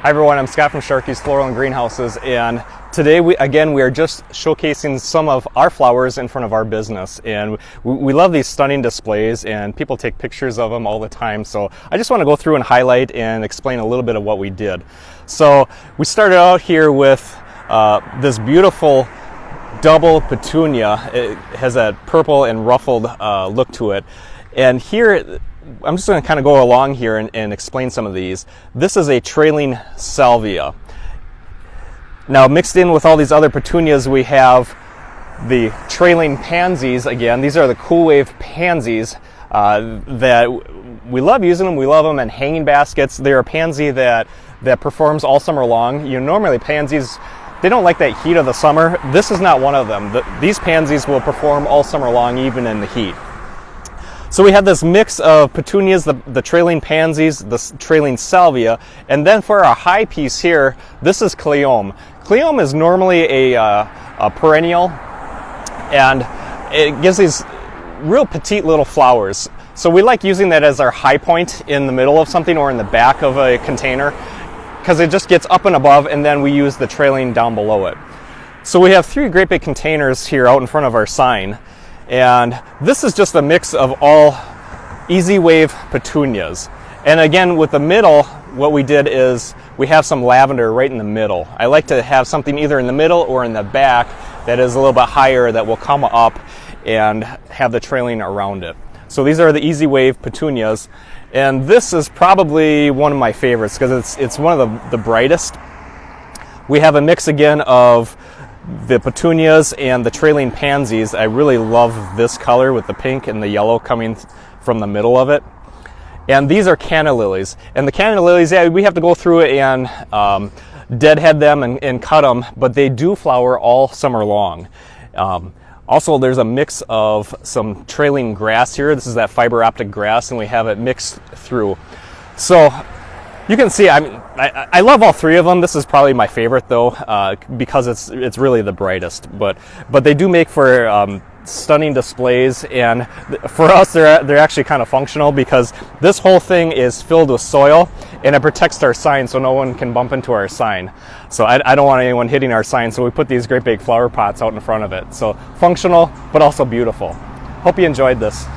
Hi everyone, I'm Scott from Sharkey's Floral and Greenhouses, and today we are just showcasing some of our flowers in front of our business. And we love these stunning displays, and people take pictures of them all the time. So I just want to go through and highlight and explain a little bit of what we did. So we started out here with this beautiful double petunia. It has a purple and ruffled look to it. And here, I'm just going to kind of go along here and explain some of these. This is a trailing salvia. Now, mixed in with all these other petunias, we have the trailing pansies. Again, these are the Cool Wave pansies that we love using them. We love them in hanging baskets. They're a pansy that performs all summer long. Normally pansies, they don't like that heat of the summer. This is not one of them. These pansies will perform all summer long, even in the heat. So we have this mix of petunias, the trailing pansies, the trailing salvia, and then for our high piece here, this is Cleome. Cleome is normally a perennial, and it gives these real petite little flowers. So we like using that as our high point in the middle of something or in the back of a container, because it just gets up and above, and then we use the trailing down below it. So we have 3 great big containers here out in front of our sign. And this is just a mix of all Easy Wave petunias. And again, with the middle, what we did is we have some lavender right in the middle. I like to have something either in the middle or in the back that is a little bit higher that will come up and have the trailing around it. So these are the Easy Wave petunias. And this is probably one of my favorites because it's one of the brightest. We have a mix again of the petunias and the trailing pansies. I really love this color with the pink and the yellow coming from the middle of it. And these are canna lilies. And the canna lilies, yeah, we have to go through and deadhead them and cut them, but they do flower all summer long. Also, there's a mix of some trailing grass here. This is that fiber optic grass, and we have it mixed through. So you can see, I love all 3 of them. This is probably my favorite though, because it's really the brightest. But they do make for stunning displays, and for us, they're actually kind of functional because this whole thing is filled with soil, and it protects our sign so no one can bump into our sign. So I don't want anyone hitting our sign, so we put these great big flower pots out in front of it. So functional, but also beautiful. Hope you enjoyed this.